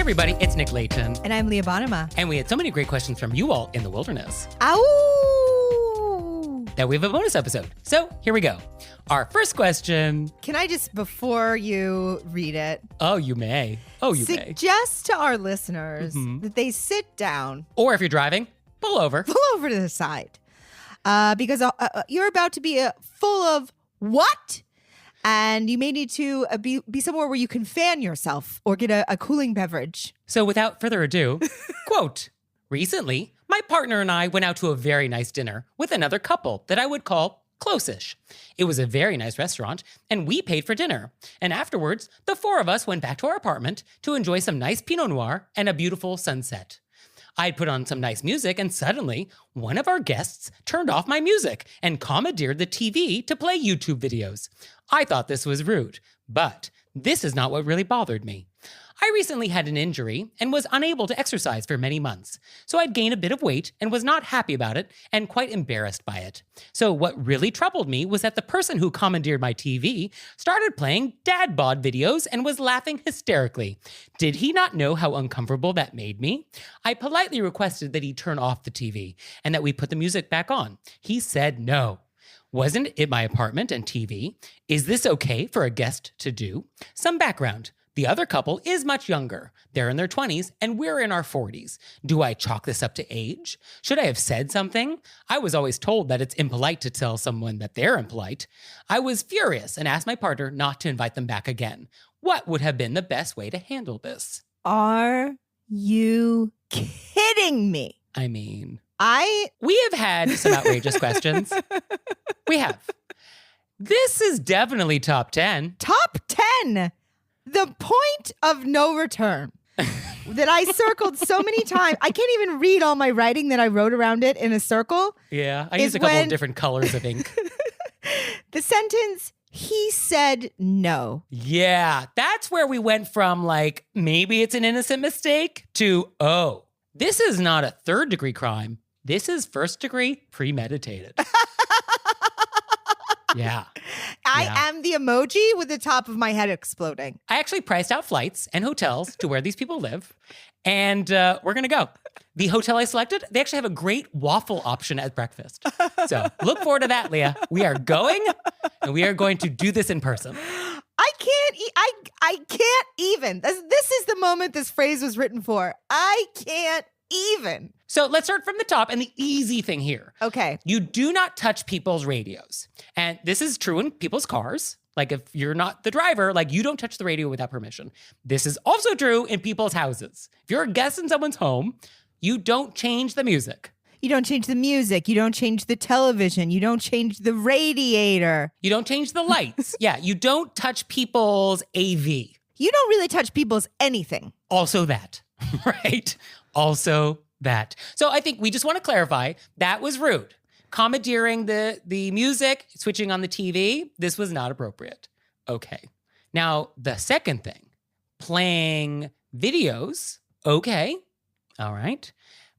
everybody, it's Nick Leighton. And I'm Leah Bonnema. And we had so many great questions from you all in the wilderness. Ow! That we have a bonus episode. So here we go. Our first question. Can I just, before you read it, Oh, you may. suggest to our listeners that they sit down. Or if you're driving, pull over. Pull over to the side. Because you're about to be full of what? And you may need to be somewhere where you can fan yourself or get a cooling beverage. So without further ado, quote, recently, my partner and I went out to a very nice dinner with another couple that I would call close-ish. It was a very nice restaurant, and we paid for dinner. And afterwards, the four of us went back to our apartment to enjoy some nice Pinot Noir and a beautiful sunset. I'd put on some nice music, and suddenly, one of our guests turned off my music and commandeered the TV to play YouTube videos. I thought this was rude, but this is not what really bothered me. I recently had an injury and was unable to exercise for many months, so I'd gained a bit of weight and was not happy about it and quite embarrassed by it. So what really troubled me was that the person who commandeered my TV started playing dad bod videos and was laughing hysterically. Did he not know how uncomfortable that made me? I politely requested that he turn off the TV and that we put the music back on. He said no. Wasn't it my apartment and TV? Is this okay for a guest to do? Some background. The other couple is much younger. They're in their 20s and we're in our 40s. Do I chalk this up to age? Should I have said something? I was always told that it's impolite to tell someone that they're impolite. I was furious and asked my partner not to invite them back again. What would have been the best way to handle this? Are you kidding me? I mean, I we have had some outrageous questions. We have. This is definitely top 10. Top 10. The point of no return that I circled so many times. I can't even read all my writing that I wrote around it in a circle. Yeah, I used a couple of different colors of ink. The sentence, he said no. Yeah, that's where we went from like, maybe it's an innocent mistake to, oh, this is not a third-degree crime. This is first-degree premeditated. Yeah. I am the emoji with the top of my head exploding. I actually priced out flights and hotels to where these people live, and we're going to go. The hotel I selected, they actually have a great waffle option at breakfast. So look forward to that, Leah. We are going, and we are going to do this in person. I can't even. This is the moment this phrase was written for. I can't even. So let's start from the top and the easy thing here. Okay. You do not touch people's radios. And this is true in people's cars. Like if you're not the driver, like you don't touch the radio without permission. This is also true in people's houses. If you're a guest in someone's home, you don't change the music. You don't change the music. You don't change the television. You don't change the radiator. You don't change the lights. Yeah, you don't touch people's AV. You don't really touch people's anything. Also that, right? Also that. So I think we just want to clarify that was rude. Commandeering the music, switching on the TV, this was not appropriate. Okay. Now, the second thing, playing videos, okay. All right.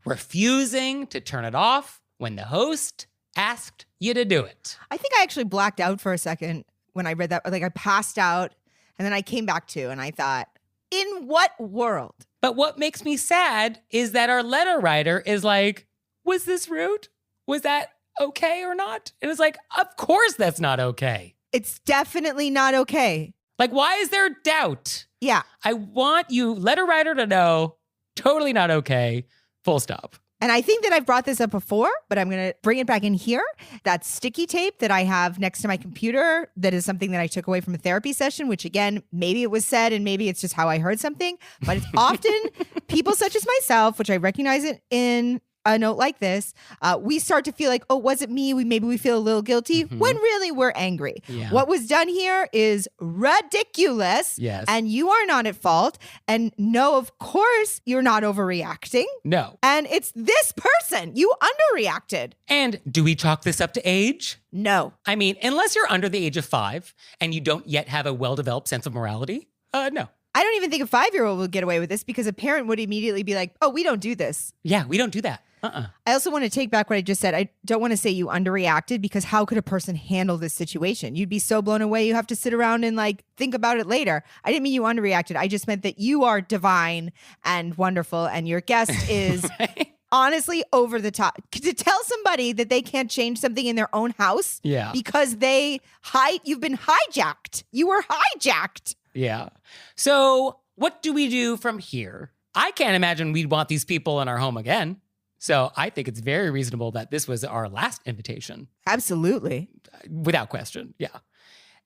Refusing to turn it off when the host asked you to do it. I think I actually blacked out for a second when I read that. Like I passed out and then I came back to and I thought, in what world? But what makes me sad is that our letter writer is like, was this rude? Was that okay or not? And it's like, of course that's not okay. It's definitely not okay. Like, why is there doubt? Yeah. I want you, letter writer, to know, totally not okay, full stop. And I think that I've brought this up before, but I'm going to bring it back in here. That sticky tape that I have next to my computer, that is something that I took away from a therapy session, which again, maybe it was said and maybe it's just how I heard something, but it's often people such as myself, which I recognize it in a note like this, we start to feel like, oh, was it me? Maybe we feel a little guilty when really we're angry. Yeah. What was done here is ridiculous. Yes. And you are not at fault. And no, of course, you're not overreacting. No. And it's this person. You underreacted. And do we chalk this up to age? No. I mean, unless you're under the age of 5 and you don't yet have a well-developed sense of morality, no. I don't even think a 5-year-old would get away with this because a parent would immediately be like, oh, we don't do this. Yeah, we don't do that. I also want to take back what I just said. I don't want to say you underreacted, because how could a person handle this situation? You'd be so blown away. You have to sit around and like think about it later. I didn't mean you underreacted. I just meant that you are divine and wonderful, and your guest is Right? honestly over the top. To tell somebody that they can't change something in their own house Yeah. because you've been hijacked. You were hijacked. Yeah. So what do we do from here? I can't imagine we'd want these people in our home again. So I think it's very reasonable that this was our last invitation. Absolutely. Without question. Yeah.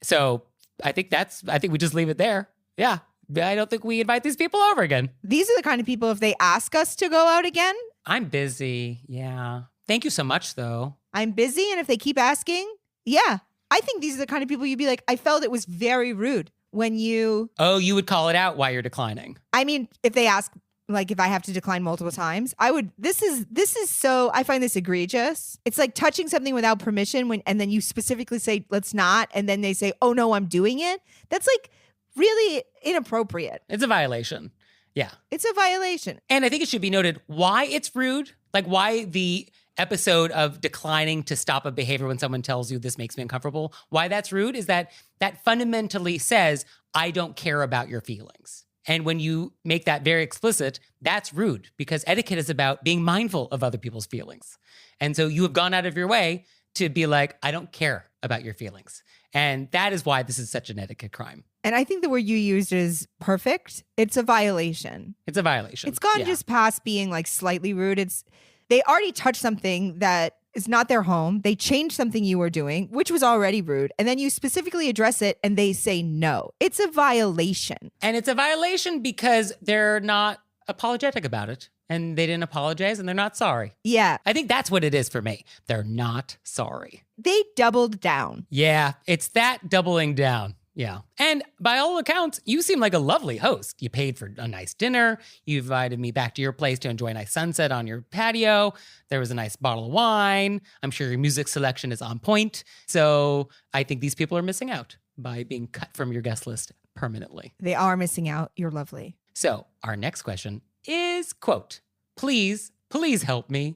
So I think we just leave it there. Yeah. I don't think we invite these people over again. These are the kind of people, if they ask us to go out again, I'm busy. Yeah. Thank you so much, though. I'm busy. And if they keep asking, yeah, I think these are the kind of people you'd be like, I felt it was very rude when you. Oh, you would call it out while you're declining. I mean, if they ask, like if I have to decline multiple times, I would. This is so. I find this egregious. It's like touching something without permission and then you specifically say let's not, and then they say, oh no, I'm doing it. That's like really inappropriate. It's a violation. Yeah. It's a violation. And I think it should be noted why it's rude, like why the episode of declining to stop a behavior when someone tells you this makes me uncomfortable, why that's rude is that fundamentally says, I don't care about your feelings. And when you make that very explicit, that's rude, because etiquette is about being mindful of other people's feelings. And so you have gone out of your way to be like, I don't care about your feelings. And that is why this is such an etiquette crime. And I think the word you used is perfect. It's a violation. It's a violation. It's gone just past being like slightly rude. They already touched something that is not their home. They changed something you were doing, which was already rude. And then you specifically address it and they say no. It's a violation. And it's a violation because they're not apologetic about it. And they didn't apologize and they're not sorry. Yeah. I think that's what it is for me. They're not sorry. They doubled down. Yeah, it's that doubling down. Yeah. And by all accounts, you seem like a lovely host. You paid for a nice dinner. You invited me back to your place to enjoy a nice sunset on your patio. There was a nice bottle of wine. I'm sure your music selection is on point. So I think these people are missing out by being cut from your guest list permanently. They are missing out. You're lovely. So our next question is, quote, please help me.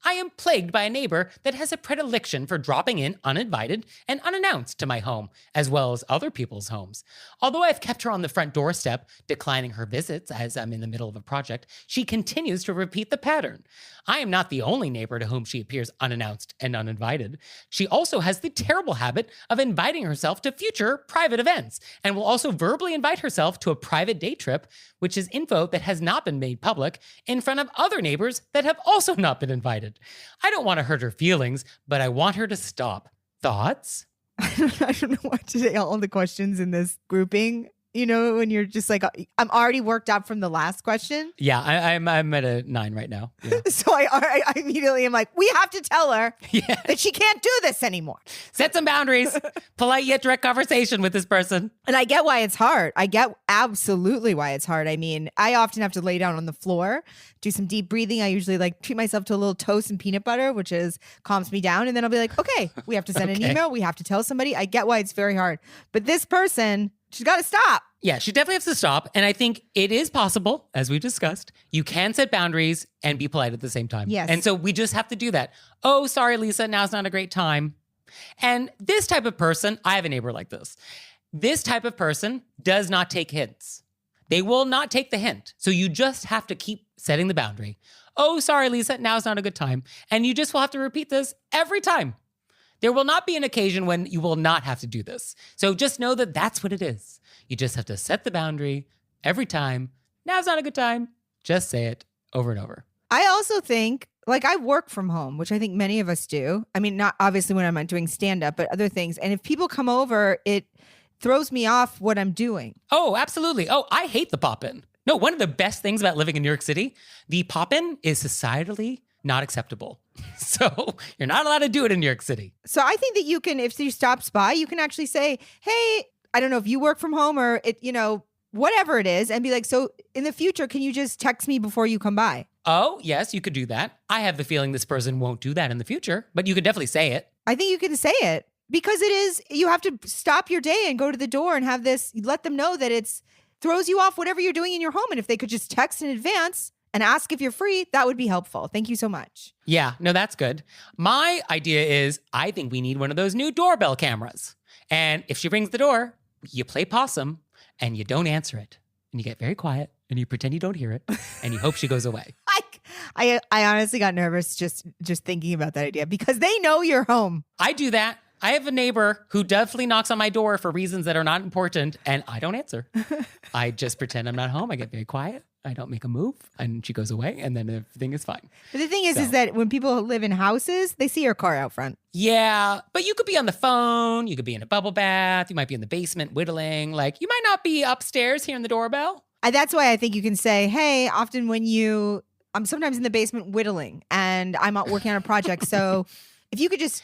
I am plagued by a neighbor that has a predilection for dropping in uninvited and unannounced to my home, as well as other people's homes. Although I've kept her on the front doorstep, declining her visits as I'm in the middle of a project, she continues to repeat the pattern. I am not the only neighbor to whom she appears unannounced and uninvited. She also has the terrible habit of inviting herself to future private events, and will also verbally invite herself to a private day trip, which is info that has not been made public, in front of other neighbors that have also not been invited. I don't want to hurt her feelings, but I want her to stop. Thoughts? I don't know what to say. All the questions in this grouping, you know, when you're just like, I'm already worked up from the last question. Yeah, I'm at a 9 right now. Yeah. So I immediately am like, we have to tell her that she can't do this anymore. Set some boundaries. Polite yet direct conversation with this person. And I get why it's hard. I get absolutely why it's hard. I mean, I often have to lay down on the floor, do some deep breathing. I usually like treat myself to a little toast and peanut butter, which calms me down. And then I'll be like, okay, we have to send an email. We have to tell somebody. I get why it's very hard. But this person, she's got to stop. Yeah, she definitely has to stop. And I think it is possible, as we discussed, you can set boundaries and be polite at the same time. Yes. And so we just have to do that. Oh, sorry, Lisa, now's not a great time. And this type of person, I have a neighbor like this. This type of person does not take hints. They will not take the hint. So you just have to keep setting the boundary. Oh, sorry, Lisa, now's not a good time. And you just will have to repeat this every time. There will not be an occasion when you will not have to do this. So just know that that's what it is. You just have to set the boundary every time. Now's not a good time. Just say it over and over. I also think, like, I work from home, which I think many of us do. I mean, not obviously when I'm doing stand-up, but other things. And if people come over, it throws me off what I'm doing. Oh, absolutely. Oh, I hate the pop-in. No, one of the best things about living in New York City, the pop-in is societally not acceptable. So you're not allowed to do it in New York City. So I think that you can, if she stops by, you can actually say, hey, I don't know if you work from home or it, you know, whatever it is, and be like, so in the future, can you just text me before you come by? Oh, yes, you could do that. I have the feeling this person won't do that in the future, but you could definitely say it. I think you can say it because it is, you have to stop your day and go to the door and have this, let them know that it's throws you off whatever you're doing in your home. And if they could just text in advance and ask if you're free, that would be helpful. Thank you so much. Yeah, no, that's good. My idea is I think we need one of those new doorbell cameras. And if she rings the door, you play possum and you don't answer it. And you get very quiet and you pretend you don't hear it and you hope she goes away. I honestly got nervous just thinking about that idea because they know you're home. I do that. I have a neighbor who definitely knocks on my door for reasons that are not important, and I don't answer. I just pretend I'm not home. I get very quiet. I don't make a move, and she goes away, and then everything is fine. But the thing is that when people live in houses, they see your car out front. Yeah, but you could be on the phone. You could be in a bubble bath. You might be in the basement whittling. Like, you might not be upstairs hearing the doorbell. That's why I think you can say, hey, often when I'm sometimes in the basement whittling, and I'm out working on a project. So if you could just...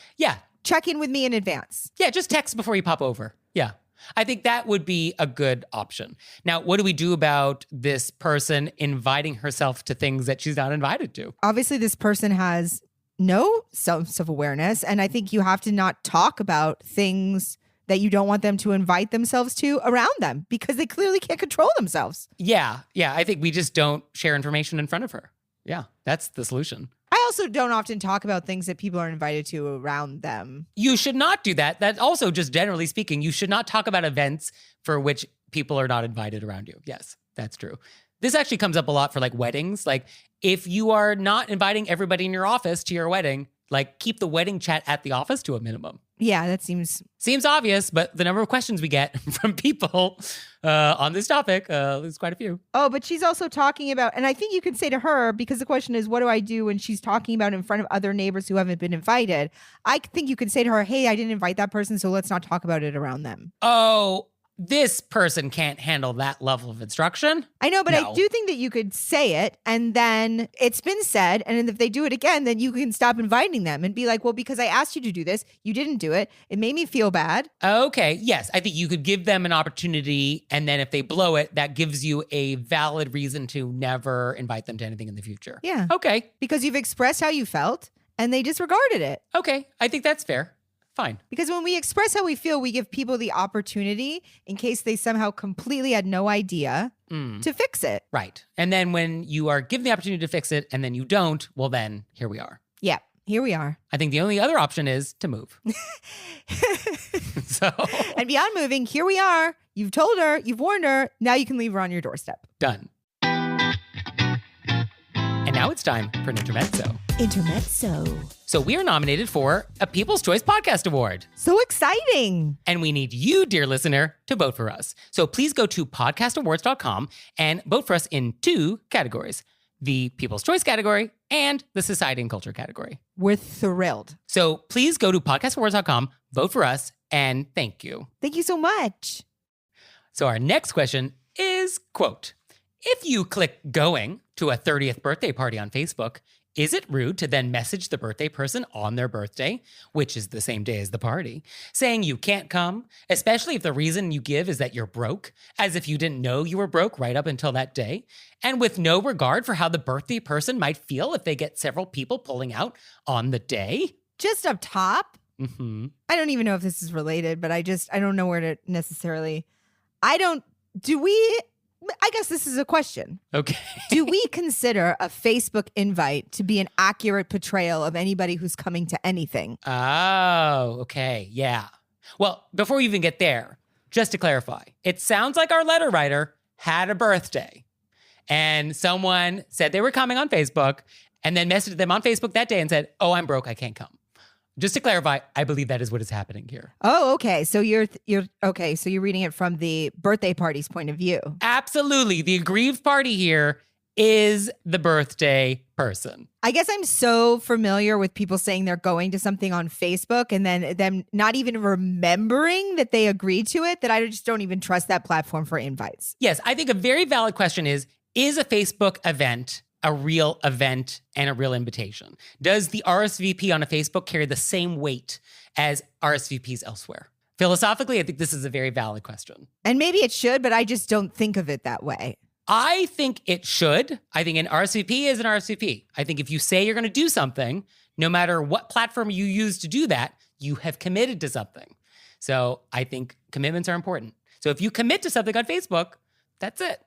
check in with me in advance. Yeah, just text before you pop over. Yeah. I think that would be a good option. Now, what do we do about this person inviting herself to things that she's not invited to? Obviously, this person has no self-awareness. And I think you have to not talk about things that you don't want them to invite themselves to around them because they clearly can't control themselves. Yeah. I think we just don't share information in front of her. Yeah, that's the solution. I also don't often talk about things that people are invited to around them. You should not do that. That's also just generally speaking, you should not talk about events for which people are not invited around you. Yes, that's true. This actually comes up a lot for like weddings. Like if you are not inviting everybody in your office to your wedding, like keep the wedding chat at the office to a minimum. Yeah, that seems obvious, but the number of questions we get from people on this topic is quite a few. Oh, but she's also talking about, and I think you can say to her, because the question is, what do I do when she's talking about in front of other neighbors who haven't been invited? I think you can say to her, hey, I didn't invite that person, so let's not talk about it around them. Oh, this person can't handle that level of instruction. I know, but no. I do think that you could say it and then it's been said. And if they do it again, then you can stop inviting them and be like, well, because I asked you to do this, you didn't do it. It made me feel bad. Okay. Yes. I think you could give them an opportunity. And then if they blow it, that gives you a valid reason to never invite them to anything in the future. Yeah. Okay. Because you've expressed how you felt and they disregarded it. Okay. I think that's fair. Fine. Because when we express how we feel, we give people the opportunity in case they somehow completely had no idea to fix it. Right. And then when you are given the opportunity to fix it and then you don't, well, then here we are. Yeah, here we are. I think the only other option is to move. And beyond moving, here we are. You've told her, you've warned her. Now you can leave her on your doorstep. Done. And now it's time for an intermezzo. So we are nominated for a People's Choice Podcast Award. So exciting. And we need you, dear listener, to vote for us. So please go to podcastawards.com and vote for us in 2 categories, the People's Choice category and the Society and Culture category. We're thrilled. So please go to podcastawards.com, vote for us, and thank you. Thank you so much. So our next question is, quote, if you click going to a 30th birthday party on Facebook, is it rude to then message the birthday person on their birthday, which is the same day as the party, saying you can't come, especially if the reason you give is that you're broke, as if you didn't know you were broke right up until that day, and with no regard for how the birthday person might feel if they get several people pulling out on the day? Just up top, I don't even know if this is related, but I don't know where to necessarily, I guess this is a question. Okay. Do we consider a Facebook invite to be an accurate portrayal of anybody who's coming to anything? Oh, okay. Yeah. Well, before we even get there, just to clarify, it sounds like our letter writer had a birthday and someone said they were coming on Facebook and then messaged them on Facebook that day and said, oh, I'm broke, I can't come. Just to clarify, I believe that is what is happening here. Oh, okay. So you're okay. So you're reading it from the birthday party's point of view. Absolutely. The aggrieved party here is the birthday person. I guess I'm so familiar with people saying they're going to something on Facebook and then them not even remembering that they agreed to it, that I just don't even trust that platform for invites. Yes, I think a very valid question is a Facebook event a real event and a real invitation? Does the RSVP on a Facebook carry the same weight as RSVPs elsewhere? Philosophically, I think this is a very valid question. And maybe it should, but I just don't think of it that way. I think it should. I think an RSVP is an RSVP. I think if you say you're going to do something, no matter what platform you use to do that, you have committed to something. So I think commitments are important. So if you commit to something on Facebook, That's it.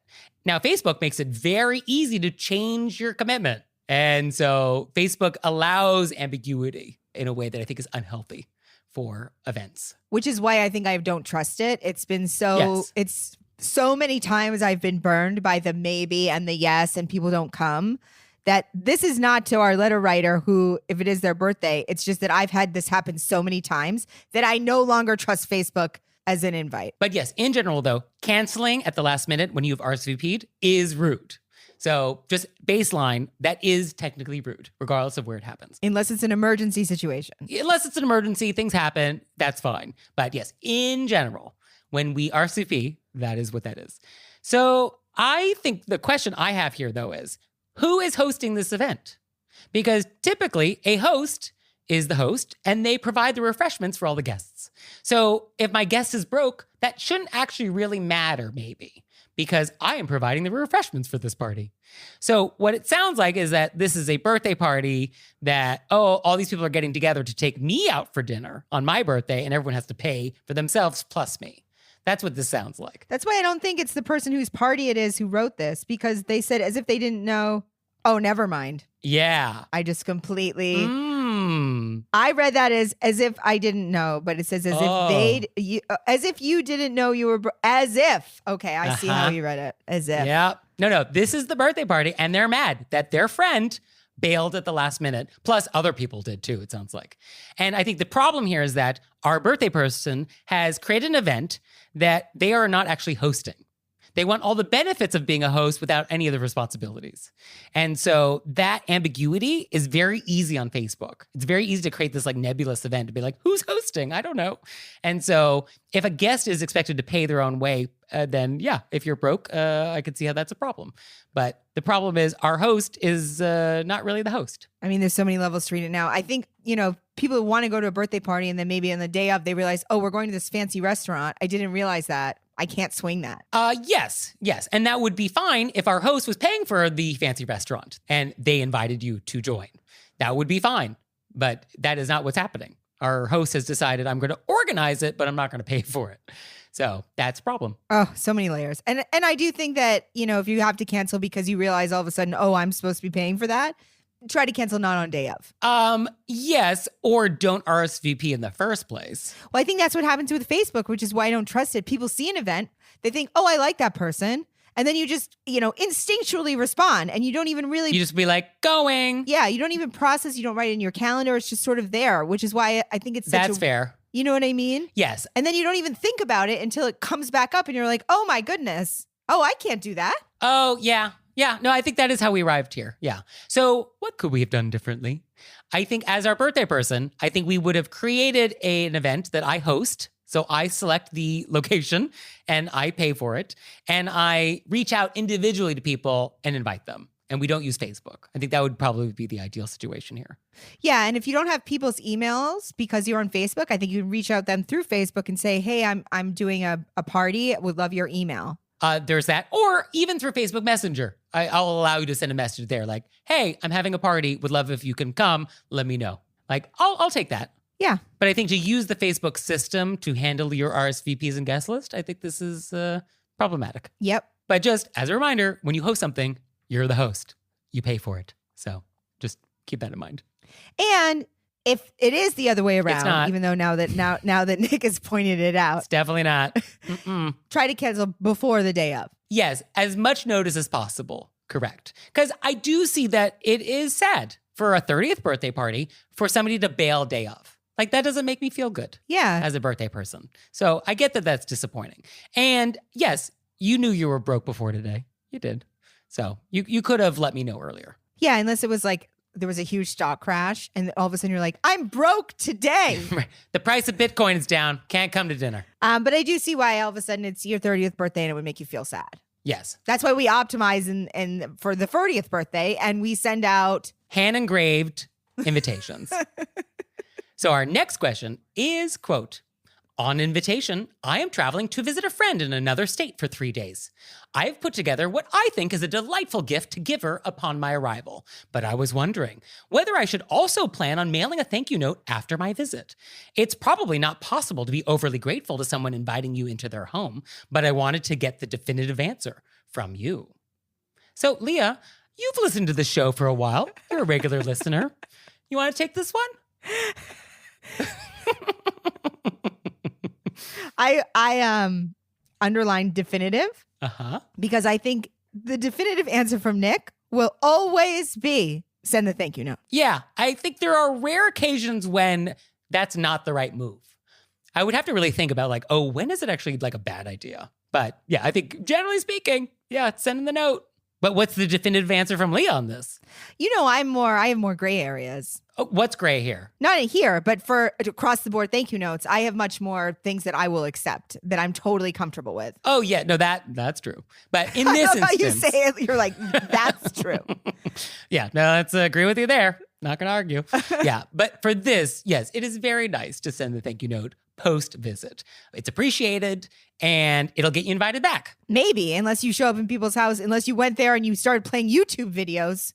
Now, Facebook makes it very easy to change your commitment. And so Facebook allows ambiguity in a way that I think is unhealthy for events. Which is why I think I don't trust it. It's been it's so many times I've been burned by the maybe and the yes and people don't come, that this is not to our letter writer who, if it is their birthday, it's just that I've had this happen so many times that I no longer trust Facebook as an invite. But yes, in general though, canceling at the last minute when you've RSVP'd is rude. So just baseline, that is technically rude, regardless of where it happens. Unless it's an emergency situation. Unless it's an emergency, things happen, that's fine. But yes, in general, when we RSVP, that is what that is. So I think the question I have here though is, who is hosting this event? Because typically a host is the host and they provide the refreshments for all the guests. So if my guest is broke, that shouldn't actually really matter maybe, because I am providing the refreshments for this party. So what it sounds like is that this is a birthday party that, all these people are getting together to take me out for dinner on my birthday and everyone has to pay for themselves plus me. That's what this sounds like. That's why I don't think it's the person whose party it is who wrote this, because they said as if they didn't know. Oh, never mind. Yeah. I just completely... I read that as if I didn't know, but it says as if you didn't know you were... as if. Okay, I see how you read it. As if. Yeah. No. This is the birthday party and they're mad that their friend bailed at the last minute. Plus other people did too, it sounds like. And I think the problem here is that our birthday person has created an event that they are not actually hosting. They want all the benefits of being a host without any of the responsibilities. And so that ambiguity is very easy on Facebook. It's very easy to create this like nebulous event to be like, who's hosting? I don't know. And so if a guest is expected to pay their own way, then yeah, if you're broke, I could see how that's a problem. But the problem is our host is not really the host. I mean, there's so many levels to read it now. I think, people want to go to a birthday party and then maybe on the day of they realize, oh, we're going to this fancy restaurant. I didn't realize that. I can't swing that. Yes. And that would be fine if our host was paying for the fancy restaurant and they invited you to join. That would be fine. But that is not what's happening. Our host has decided I'm going to organize it, but I'm not going to pay for it. So that's a problem. Oh, so many layers. And I do think that, if you have to cancel because you realize all of a sudden, oh, I'm supposed to be paying for that, try to cancel not on day of. Yes, or don't RSVP in the first place. Well, I think that's what happens with Facebook, which is why I don't trust it. People see an event, they think, oh, I like that person. And then you just, instinctually respond and you don't even really... You just be like, going. Yeah, you don't even process, you don't write it in your calendar. It's just sort of there, which is why I think it's That's fair. You know what I mean? Yes. And then you don't even think about it until it comes back up and you're like, oh my goodness. Oh, I can't do that. Oh, yeah. Yeah, no, I think that is how we arrived here. Yeah. So what could we have done differently? I think as our birthday person, I think we would have created an event that I host. So I select the location and I pay for it. And I reach out individually to people and invite them. And we don't use Facebook. I think that would probably be the ideal situation here. Yeah. And if you don't have people's emails because you're on Facebook, I think you can reach out them through Facebook and say, hey, I'm doing a party. Would love your email. There's that. Or even through Facebook Messenger. I'll allow you to send a message there like, hey, I'm having a party. Would love if you can come. Let me know. Like, I'll take that. Yeah. But I think to use the Facebook system to handle your RSVPs and guest list, I think this is problematic. Yep. But just as a reminder, when you host something, you're the host. You pay for it. So just keep that in mind. And if it is the other way around, not. even though now that Nick has pointed it out, It's definitely not. try to cancel before the day of. Yes, as much notice as possible. Correct. Because I do see that it is sad for a 30th birthday party for somebody to bail day of. Like, that doesn't make me feel good. Yeah. As a birthday person. So I get that that's disappointing. And yes, you knew you were broke before today. You did. So you could have let me know earlier. Yeah, unless it was like there was a huge stock crash and all of a sudden you're like, I'm broke today. The price of Bitcoin is down. Can't come to dinner. But I do see why all of a sudden it's your 30th birthday and it would make you feel sad. Yes. That's why we optimize and for the 40th birthday and we send out hand-engraved invitations. So our next question is, quote, On invitation, I am traveling to visit a friend in another state for 3 days. I have put together what I think is a delightful gift to give her upon my arrival, but I was wondering whether I should also plan on mailing a thank you note after my visit. It's probably not possible to be overly grateful to someone inviting you into their home, but I wanted to get the definitive answer from you. So, Leah, you've listened to the show for a while. You're a regular listener. You want to take this one? I underlined definitive Uh-huh. because I think the definitive answer from Nick will always be send the thank you note. Yeah, I think there are rare occasions when that's not the right move. I would have to really think about when is it actually a bad idea? But yeah, I think generally speaking, yeah, send the note. But what's the definitive answer from Leah on this? I have more gray areas. Oh, what's gray here? Not here, but for across the board thank you notes, I have much more things that I will accept that I'm totally comfortable with. Oh yeah, no, that's true. But in this I love instance, how you say it, you're like, that's true. Yeah, no, let's agree with you there. Not gonna argue. Yeah, but for this, yes, it is very nice to send the thank you note post-visit. It's appreciated, and it'll get you invited back. Maybe, unless you show up in people's house, unless you went there and you started playing YouTube videos.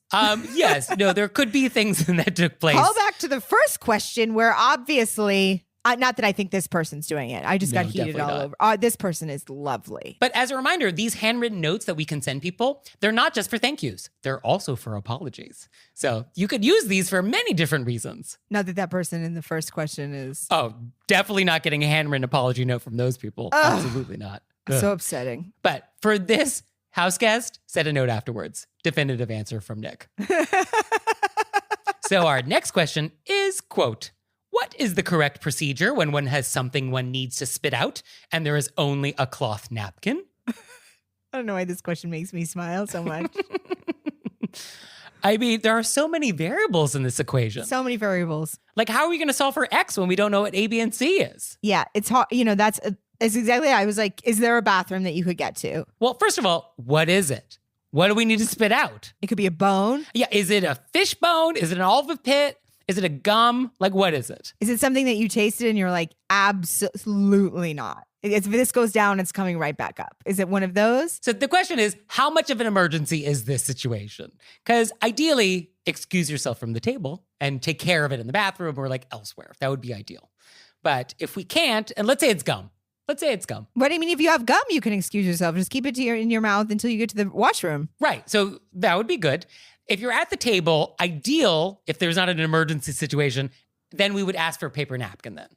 Yes, no, there could be things that took place. Call back to the first question where obviously, not that I think this person's doing it. I just got heated all over. This person is lovely. But as a reminder, these handwritten notes that we can send people, they're not just for thank yous. They're also for apologies. So you could use these for many different reasons. Not that person in the first question is... Oh, definitely not getting a handwritten apology note from those people. Ugh. Absolutely not. So upsetting. But for this house guest, send a note afterwards. Definitive answer from Nick. So our next question is, quote, what is the correct procedure when one has something one needs to spit out and there is only a cloth napkin? I don't know why this question makes me smile so much. I mean, there are so many variables in this equation. So many variables. How are we going to solve for X when we don't know what A, B, and C is? Yeah, it's hard. It's exactly, I was like, is there a bathroom that you could get to? Well, first of all, what is it? What do we need to spit out? It could be a bone. Yeah, is it a fish bone? Is it an olive pit? Is it a gum? What is it? Is it something that you tasted and you're like, absolutely not? If this goes down, it's coming right back up. Is it one of those? So the question is, how much of an emergency is this situation? Because ideally, excuse yourself from the table and take care of it in the bathroom or elsewhere. That would be ideal. But if we can't, and let's say it's gum. What do you mean? If you have gum, you can excuse yourself. Just keep it in your mouth until you get to the washroom. Right. So that would be good. If you're at the table, ideal, if there's not an emergency situation, then we would ask for a paper napkin then.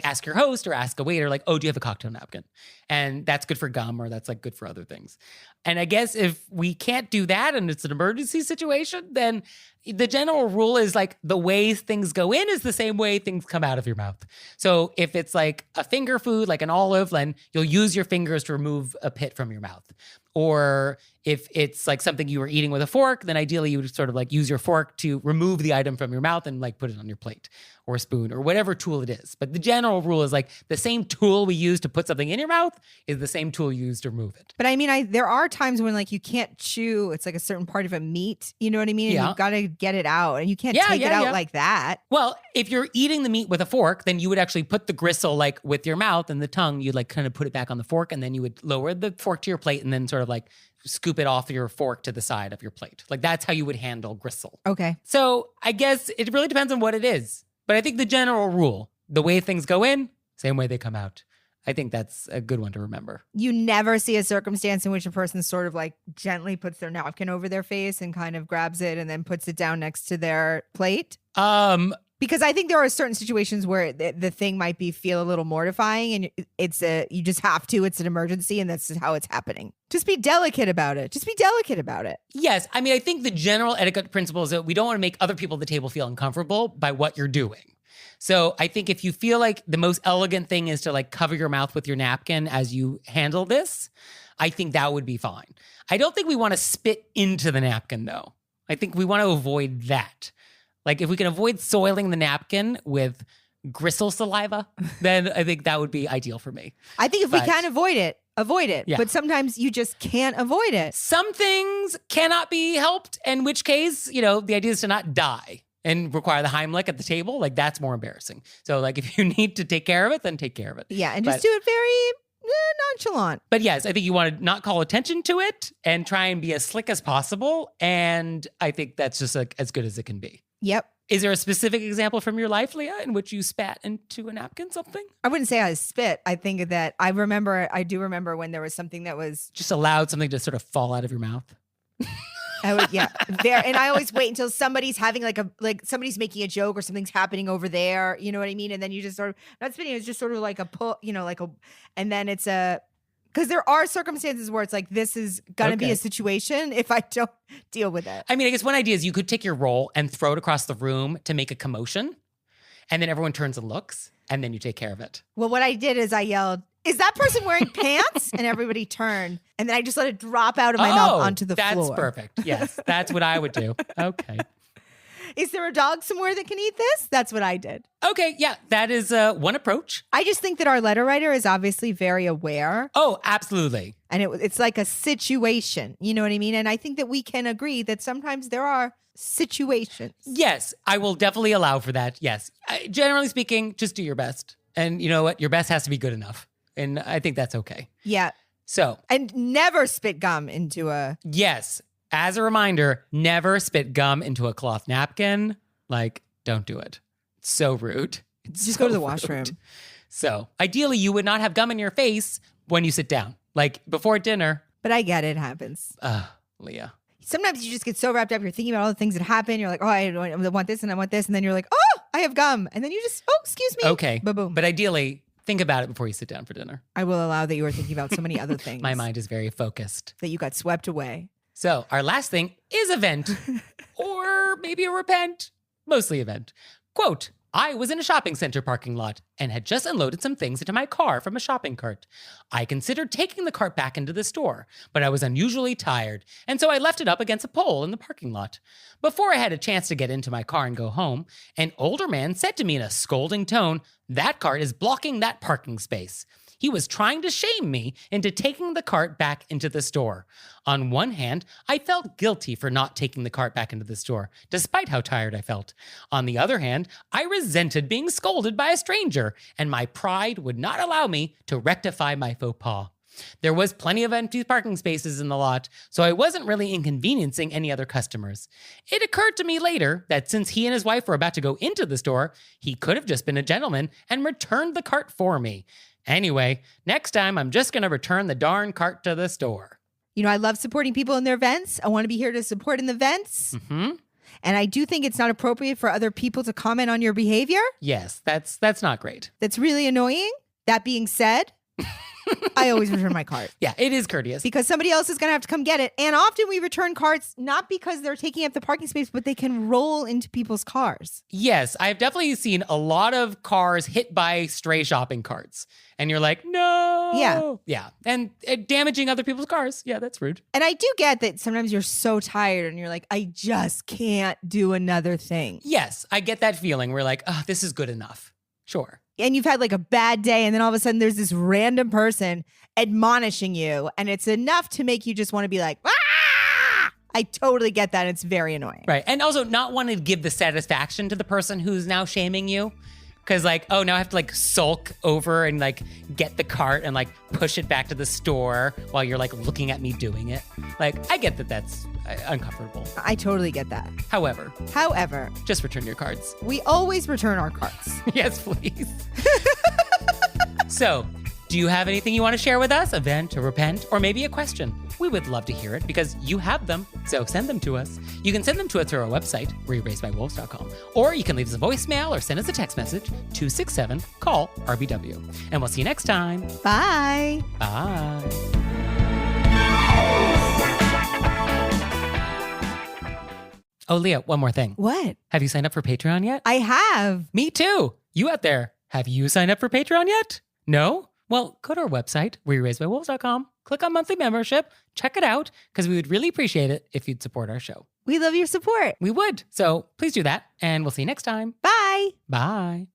Ask your host or ask a waiter, oh, do you have a cocktail napkin? And that's good for gum or that's good for other things. And I guess if we can't do that and it's an emergency situation, then the general rule is the way things go in is the same way things come out of your mouth. So if it's a finger food, an olive, then you'll use your fingers to remove a pit from your mouth. Or if it's something you were eating with a fork, then ideally you would sort of use your fork to remove the item from your mouth and put it on your plate or a spoon or whatever tool it is. But the general rule is the same tool we use to put something in your mouth is the same tool you use to remove it. But I mean, there are times when you can't chew. It's a certain part of a meat. You know what I mean? Yeah. And you've got to get it out and you can't take it out like that. Well, if you're eating the meat with a fork, then you would actually put the gristle with your mouth and the tongue. You'd kind of put it back on the fork and then you would lower the fork to your plate and then sort of scoop it off your fork to the side of your plate. That's how you would handle gristle. Okay. So I guess it really depends on what it is. But I think the general rule, the way things go in, same way they come out. I think that's a good one to remember. You never see a circumstance in which a person sort of gently puts their napkin over their face and kind of grabs it and then puts it down next to their plate. Because I think there are certain situations where the thing might feel a little mortifying and you just have to, it's an emergency and that's how it's happening. Just be delicate about it. Yes. I mean, I think the general etiquette principle is that we don't want to make other people at the table feel uncomfortable by what you're doing. So I think if you feel the most elegant thing is to cover your mouth with your napkin as you handle this, I think that would be fine. I don't think we want to spit into the napkin though. I think we want to avoid that. If we can avoid soiling the napkin with gristle saliva, then I think that would be ideal for me. I think if we can avoid it. Yeah. But sometimes you just can't avoid it. Some things cannot be helped, in which case, the idea is to not die. and require the Heimlich at the table, like that's more embarrassing. So like if you need to take care of it, then take care of it. Yeah, and just do it very nonchalant. But yes, I think you want to not call attention to it and try and be as slick as possible. And I think that's just like as good as it can be. Yep. Is there a specific example from your life, Leah, in which you spat into a napkin something? I wouldn't say I spit. I think that I do remember when there was something that was Just allowed something to sort of fall out of your mouth. There, and I always wait until somebody's having somebody's making a joke or something's happening over there. You know what I mean? And then you just sort of not spitting. It's just sort of like a pull, and then it's because there are circumstances where it's like this is gonna be a situation if I don't deal with it. I mean, I guess one idea is you could take your roll and throw it across the room to make a commotion, and then everyone turns and looks, and then you take care of it. Well, what I did is I yelled, "Is that person wearing pants?" And everybody turned. And then I just let it drop out of my mouth onto the floor. That's perfect. Yes, that's what I would do. Okay. Is there a dog somewhere that can eat this? That's what I did. Okay, yeah, that is one approach. I just think that our letter writer is obviously very aware. Oh, absolutely. And it's like a situation. You know what I mean? And I think that we can agree that sometimes there are situations. Yes, I will definitely allow for that. Yes. Generally speaking, just do your best. And you know what? Your best has to be good enough. And I think that's okay. Yeah. So. And never spit gum into a. Yes. As a reminder, never spit gum into a cloth napkin. Like, don't do it. It's so rude. Just go to the washroom. So ideally, you would not have gum in your face when you sit down, like before dinner. But I get it happens. Leah. Sometimes you just get so wrapped up. You're thinking about all the things that happen. You're like, oh, I want this and I want this. And then you're like, oh, I have gum. And then you just, oh, excuse me. Okay. Boom. But ideally, think about it before you sit down for dinner. I will allow that you were thinking about so many other things. My mind is very focused. That you got swept away. So our last thing is a vent or maybe a repent, mostly a vent. Quote, I was in a shopping center parking lot and had just unloaded some things into my car from a shopping cart. I considered taking the cart back into the store, but I was unusually tired, and so I left it up against a pole in the parking lot. Before I had a chance to get into my car and go home, an older man said to me in a scolding tone, "That cart is blocking that parking space." He was trying to shame me into taking the cart back into the store. On one hand, I felt guilty for not taking the cart back into the store, despite how tired I felt. On the other hand, I resented being scolded by a stranger, and my pride would not allow me to rectify my faux pas. There was plenty of empty parking spaces in the lot, so I wasn't really inconveniencing any other customers. It occurred to me later that since he and his wife were about to go into the store, he could have just been a gentleman and returned the cart for me. Anyway, next time I'm just going to return the darn cart to the store. You know, I love supporting people in their events. I want to be here to support in the events. Mm-hmm. And I do think it's not appropriate for other people to comment on your behavior. Yes, that's not great. That's really annoying. That being said, I always return my cart. Yeah, it is courteous. Because somebody else is going to have to come get it. And often we return carts not because they're taking up the parking space, but they can roll into people's cars. Yes, I've definitely seen a lot of cars hit by stray shopping carts. And you're like, no. Yeah. Yeah. And damaging other people's cars. Yeah, that's rude. And I do get that sometimes you're so tired and you're like, I just can't do another thing. Yes, I get that feeling. We're like, oh, this is good enough. Sure. And you've had like a bad day, and then all of a sudden there's this random person admonishing you, and it's enough to make you just want to be like, ah! I totally get that. It's very annoying. Right. And also not want to give the satisfaction to the person who's now shaming you. Because like, oh, now I have to like sulk over and like get the cart and like push it back to the store while you're like looking at me doing it. Like, I get that that's uncomfortable. I totally get that. However, just return your cards. We always return our carts. Yes, please. So, do you have anything you want to share with us? A vent, a repent, or maybe a question? We would love to hear it because you have them, so send them to us. You can send them to us through our website, wereraisedbywolves.com, or you can leave us a voicemail or send us a text message, 267-CALL-RBW. And we'll see you next time. Bye. Bye. Oh, Leah, one more thing. What? Have you signed up for Patreon yet? I have. Me too. You out there, have you signed up for Patreon yet? No? Well, go to our website, wereraisedbywolves.com, click on monthly membership, check it out, because we would really appreciate it if you'd support our show. We love your support. We would. So please do that, and we'll see you next time. Bye. Bye.